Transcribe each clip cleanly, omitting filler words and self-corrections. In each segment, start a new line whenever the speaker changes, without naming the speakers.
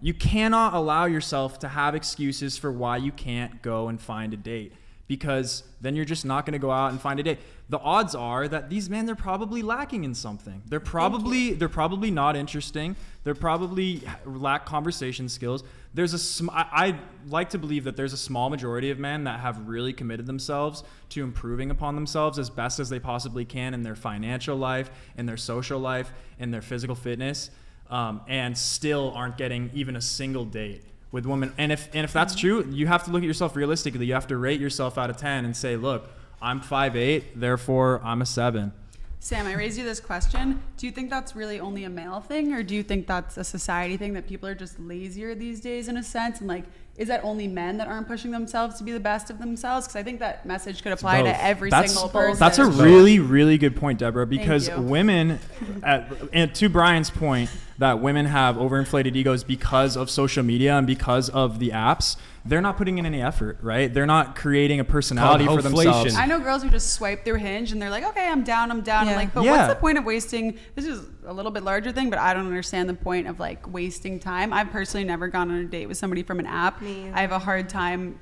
You cannot allow yourself to have excuses for why you can't go and find a date, because then you're just not going to go out and find a date. The odds are that these men, they're probably lacking in something. They're probably not interesting. They're probably lack conversation skills. I like to believe that there's a small majority of men that have really committed themselves to improving upon themselves as best as they possibly can in their financial life, in their social life, in their physical fitness, and still aren't getting even a single date with women. And if that's true, you have to look at yourself realistically. You have to rate yourself out of 10 and say, look, I'm 5'8", therefore I'm a 7.
Sam, I raised you this question. Do you think that's really only a male thing, or do you think that's a society thing, that people are just lazier these days in a sense? And like, is that only men that aren't pushing themselves to be the best of themselves? Because I think that message could apply to every single person.
That's a really, really good point, Deborah, because women, and to Brian's point, that women have overinflated egos because of social media and because of the apps. They're not putting in any effort, right? They're not creating a personality for themselves.
I know girls who just swipe through Hinge and they're like, okay, I'm down. Yeah. I'm like, but what's the point of wasting? This is a little bit larger thing, but I don't understand the point of like wasting time. I've personally never gone on a date with somebody from an app. I have a hard time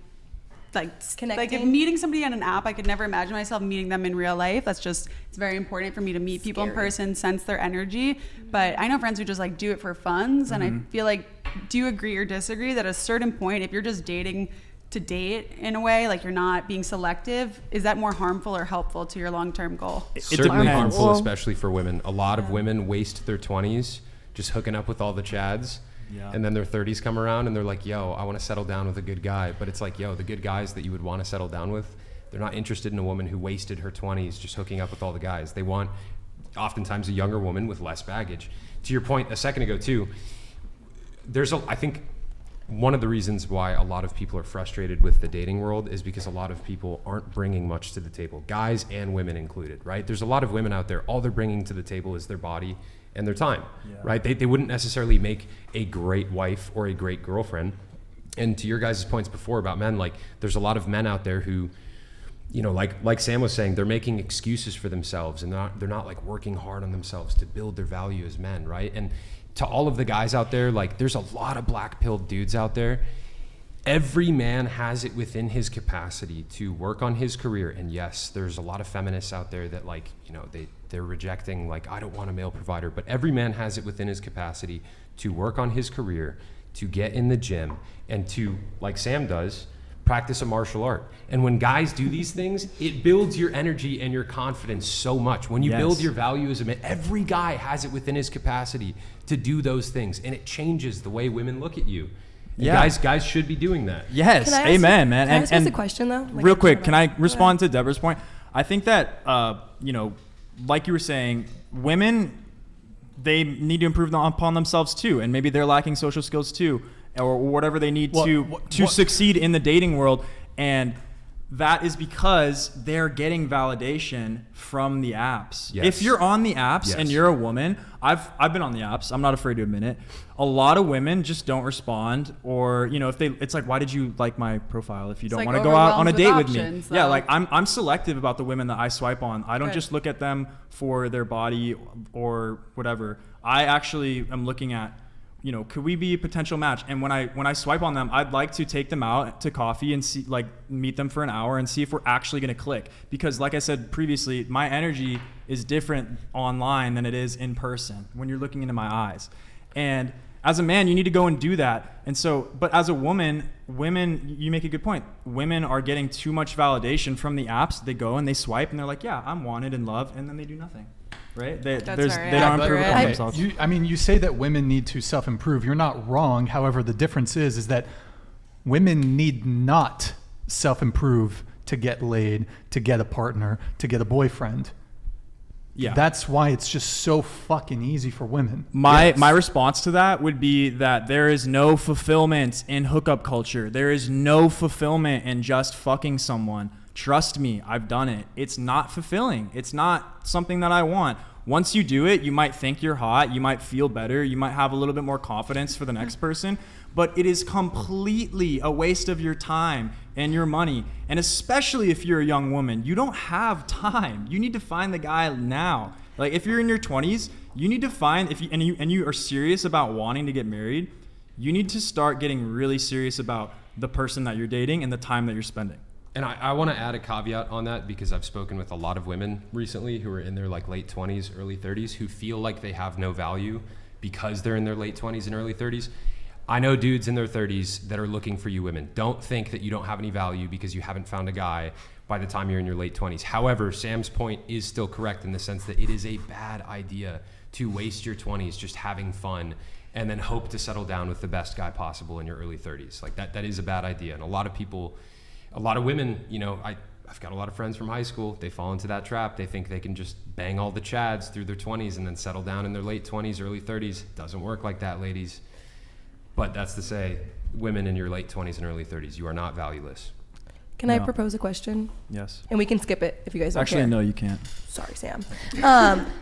connecting. Like if meeting somebody on an app, I could never imagine myself meeting them in real life. It's very important for me to meet people in person, sense their energy. But I know friends who just like do it for funds. And I feel like, do you agree or disagree that at a certain point, if you're just dating to date in a way, like you're not being selective, is that more harmful or helpful to your long-term goal?
Certainly harmful, especially for women. A lot of women waste their 20s just hooking up with all the chads. Yeah. And then their 30s come around and they're like, yo, I want to settle down with a good guy. But it's like, yo, the good guys that you would want to settle down with, they're not interested in a woman who wasted her 20s just hooking up with all the guys. They want oftentimes a younger woman with less baggage. To your point a second ago too, I think one of the reasons why a lot of people are frustrated with the dating world is because a lot of people aren't bringing much to the table, guys and women included, right? There's a lot of women out there, all they're bringing to the table is their body and their time, right? They wouldn't necessarily make a great wife or a great girlfriend. And to your guys' points before about men, like there's a lot of men out there who, you know, like Sam was saying, they're making excuses for themselves and they're not like working hard on themselves to build their value as men, right? And to all of the guys out there, like there's a lot of black-pilled dudes out there. Every man has it within his capacity to work on his career. And yes, there's a lot of feminists out there that like, you know, they're rejecting like, I don't want a male provider, but every man has it within his capacity to work on his career, to get in the gym, and to, like Sam does, practice a martial art. And when guys do these things, it builds your energy and your confidence so much. When you build your value as a man, every guy has it within his capacity to do those things, and it changes the way women look at you. Guys should be doing that.
Yes, amen, man.
Can I ask you a question though?
Real quick, can I respond to Deborah's point? I think that, you know, like you were saying, women, they need to improve upon themselves too, and maybe they're lacking social skills too, or whatever they need to succeed in the dating world. And that is because they're getting validation from the apps. Yes. If you're on the apps and you're a woman, I've been on the apps, I'm not afraid to admit it. A lot of women just don't respond, or you know, it's like, why did you like my profile if you don't want to go out on a date with me? Yeah, like I'm selective about the women that I swipe on. I don't just look at them for their body or whatever. I actually am looking at, you know, could we be a potential match? And when I swipe on them, I'd like to take them out to coffee and see, like, meet them for an hour and see if we're actually going to click. Because like I said previously, my energy is different online than it is in person when you're looking into my eyes. And as a man, you need to go and do that. And so, but as a women, you make a good point. Women are getting too much validation from the apps. They go and they swipe and they're like, yeah, I'm wanted and loved, and then they do nothing. Right? They don't improve upon themselves.
You say that women need to self-improve. You're not wrong. However, the difference is that women need not self-improve to get laid, to get a partner, to get a boyfriend. Yeah. That's why it's just so fucking easy for women.
My response to that would be that there is no fulfillment in hookup culture. There is no fulfillment in just fucking someone. Trust me, I've done it. It's not fulfilling. It's not something that I want. Once you do it, you might think you're hot. You might feel better. You might have a little bit more confidence for the next person. But it is completely a waste of your time and your money. And especially if you're a young woman, you don't have time. You need to find the guy now. Like if you're in your 20s, you need to find, and you are serious about wanting to get married, you need to start getting really serious about the person that you're dating and the time that you're spending.
And I want to add a caveat on that, because I've spoken with a lot of women recently who are in their like late 20s, early 30s, who feel like they have no value because they're in their late 20s and early 30s. I know dudes in their 30s that are looking for you women. Don't think that you don't have any value because you haven't found a guy by the time you're in your late 20s. However, Sam's point is still correct in the sense that it is a bad idea to waste your 20s just having fun and then hope to settle down with the best guy possible in your early 30s. Like that is a bad idea. And a lot of women, you know, I've got a lot of friends from high school. They fall into that trap. They think they can just bang all the chads through their 20s and then settle down in their late 20s, early 30s. Doesn't work like that, ladies. But that's to say, women in your late 20s and early 30s, you are not valueless.
Can I propose a question?
Yes.
And we can skip it if you guys don't
Actually,
care.
no, you can't.
Sorry, Sam.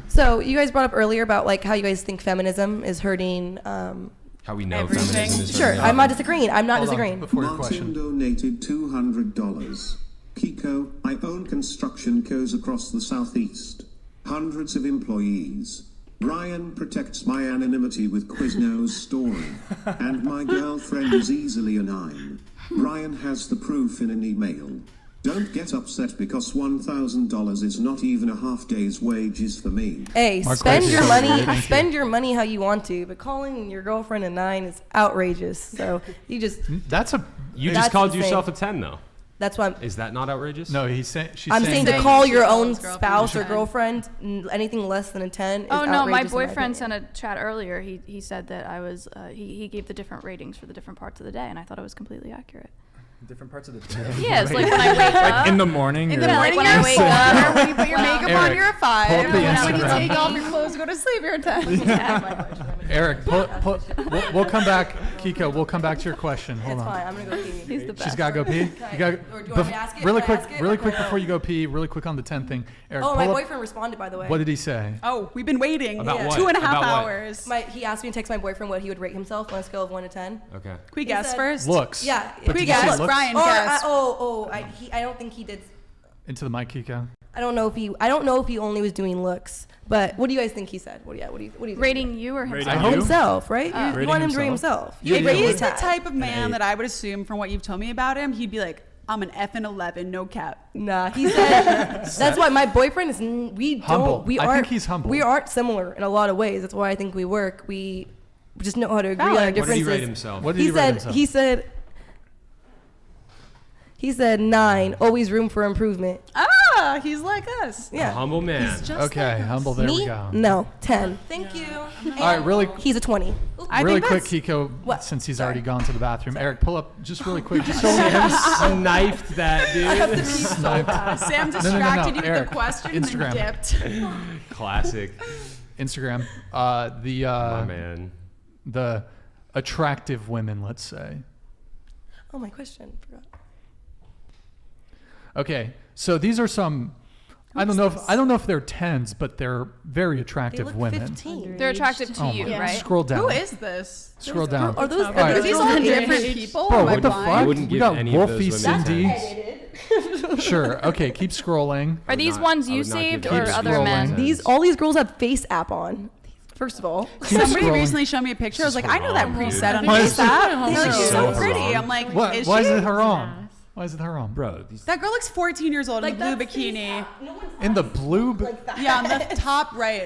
So you guys brought up earlier about like how you guys think feminism is hurting.
How we know
Everything.
feminism is
Sure,
hurting
I'm not
everything.
disagreeing. I'm not
Hold on,
disagreeing.
before your
Martin
question.
donated $200. Kiko, I own construction co's across the southeast. Hundreds of employees. Ryan protects my anonymity with Quizno's story. And my girlfriend is easily a 9. Ryan has the proof in an email. Don't get upset because $1,000 is not even a half day's wages for me.
Hey,
Mark
spend
Grace
your
is
money.
over here. Thank
Spend your money how you want to, but calling your girlfriend a 9 is outrageous. So you just.
That's a.
You
That's
just called
insane.
yourself a 10, though.
That's why
Is that not outrageous?
No, he's saying. She's
I'm saying to
saying
call
she
your
calls
own
girlfriend
spouse or
a 10.
girlfriend anything less than a 10 is
Oh no, my
outrageous in
boyfriend
opinion.
sent a chat earlier. He said that I was he gave the different ratings for the different parts of the day, and I thought it was completely accurate.
Different parts of the day.
Yeah, it's like when I wake up.
Like in the morning.
In
you're
the
like
morning,
when
you're
I
a
wake
4.
up.
When you put your makeup on,
Eric,
you're a 5.
pull up the
When you
Instagram.
take off your clothes, go to sleep, you're a 10.
Eric, we'll come back. Kiko, we'll come back to your question. Hold
It's
on.
fine. I'm gonna go pee.
He's the best.
She's got to go pee. You got
Or do you want me to ask it?
really
Can I
quick,
ask it?
really
Okay.
quick before you go pee. Really quick on the 10 thing. Eric,
Oh, my
pull up-
boyfriend responded, by the way.
What did he say?
Oh, we've been waiting.
About what?
2.5
About what?
hours.
He asked me to text my boyfriend what he would rate himself on a scale of 1 to 10.
Okay.
Can we
He
guess
said-
first?
Looks.
Yeah.
But
Can we
did you say
guess?
looks?
Brian,
Or,
guess.
I don't think he did.
Into the mic, Kiko.
I don't know if he only was doing looks. But what do you guys think he said? What do you think?
Rating you or himself?
Rating you?
Himself, right? You
Rating
want him to rate
himself.
himself. You
If
would rate
he's
his
the
type.
type of man
8.
that I would assume from what you've told me about him, he'd be like, I'm an effing 11, no cap.
Nah, he said that's why my boyfriend is. We
Humble.
don't. We
I
aren't.
think he's humble.
We aren't similar in a lot of ways. That's why I think we work. We just know how to agree on our
Valid.
What did
differences.
he rate himself?
What did he rate himself?
He said 9. Always room for improvement.
Ah, he's like us.
A
Yeah.
humble man.
He's just
Okay,
like us.
humble. There
Me?
we go.
No, 10. Thank you.
All right, really,
He's a 20.
I
really
think
quick,
that's-
Kiko.
What?
Since he's
Sorry.
already gone to the bathroom, Eric, pull up just really quick. Just so
Knifed that, dude.
Sam
No,
distracted you with
Eric,
the question
Instagram.
and then dipped.
Classic.
Instagram.
My man.
The attractive women, let's say.
Oh, my question. Forgot.
Okay, so these are some. I don't know if they're 10s, but they're very
They
attractive
look
women.
15.
They're attractive to
Oh
you,
my-
right?
Scroll down.
Who is this?
Scroll down.
Are those?
right.
Are these all
girls
different
underage?
people?
Bro,
Am I
what the
blind?
fuck?
wouldn't
We
give
got
any of
Wolfie,
those women
Cindy.
10s.
Sure. Okay, keep scrolling.
Are these
not-
ones
I
you
would not
saved
give
or
Keep
other
scrolling.
men?
All these girls have Face app on. First of all,
Keep
Somebody
scrolling.
recently showed me a picture. I was like, I know that
Wrong,
preset on
dude.
Why
my
is
app.
it-
And they're like, she's so
so
pretty.
wrong.
I'm like,
What?
is
Why
she?
is it her on? Why is it her on?
Bro, these
That girl looks 14 years old in a blue bikini.
In the blue.
Yeah, on the top right.